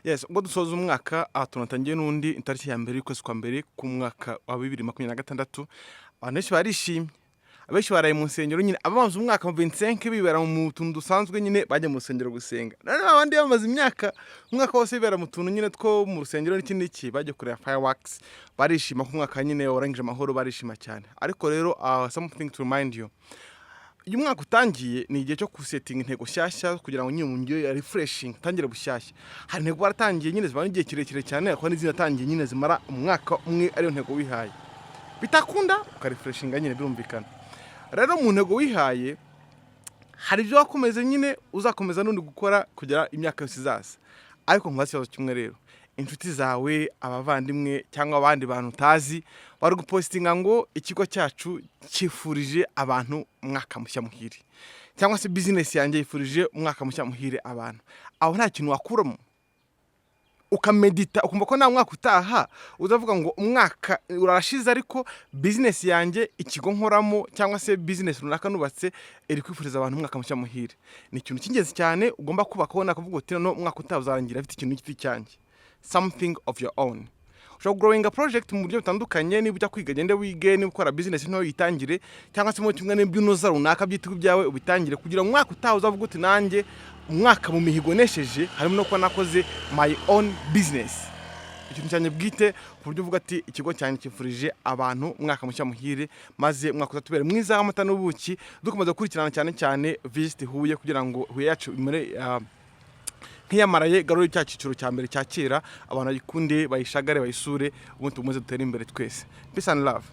Yes, ubwo dusoza umwaka tunatangiye n'undi itariki ya mbere y'ukwezi kwa mbere ku mwaka wa 2026 abantu benshi barishimye abenshi baraye mu nsengero nyine ababanza umwaka mu 25 bibera mu tuntu dusanzwe nyine bajya mu rusengero gusenga none abandi bamaze imyaka umwaka wose bibera mu tuntu nyine two mu rusengero n'ikindi iki bajya kureba fireworks barishima ku mwaka nyine warangije amahoro barishima cyane ariko rero something to remind you uyu mwaka utangiye ni igihe cyo kusetting intego shyashya kugira ngo nyine umungiye refreshing tangire bushyashya hari intego baratangiye nyine zibana igihe kirekire cyane ariko n'izindi natangiye nyine zimara umwaka umwe ariyo ntego wihaye bitakunda ukarefreshinga nyine birumvikana rero mu ntego wihaye hari ibyo wakomeze nyine uzakomeza n'undi gukora kugira imyaka yose izaza ariko nk'abazibazo kimwe rero inshuti zawe abavandimwe cyangwa abandi bantu utazi bari gupostinga ngo ikigo cyacu cyifurije abantu umwaka mushya muhire cyangwa se business yanjye yifurije umwaka mushya muhire abantu aho nta kintu wakuramo ukamedita ukumva ko nta mwaka utaha uzavuga ngo umwaka urarashize ariko business yanjye ikigo nkoramo cyangwa se business runaka nubatse iri kwifuriza abantu umwaka mushya muhire ni ikintu cy'ingenzi cyane ugomba kubakaho nakavuga uti no umwaka utaha uzarangira afite ikintu giti cyanjye something of your own. Ushobora growing a project mu buryo butandukanye niba ujya kwiga gende wige niba ukora business nto yitangire cyangwa se mu kimwe n'ibyo unoza runaka byitwa byawe ubitangire kugira ngo umwaka utaha uzavuga uti nanjye umwaka mu mihigo nesheje harimo no kuba nakoze my own business ikintu cyane bwite ku buryo uvuga ati ikigo cyane kifurije abantu umwaka mushya muhire maze umwaka uzatubere mwiza amata n'ubuki dukomeza gukurikirana cyane visit Huye kugira ngo Huye yacu imere nk'iyamaraye garuri cya cyiciro cya mbere cya kera abantu bayikunde bayishagare bayisure ubundi tumuze dutere imbere twese peace and love.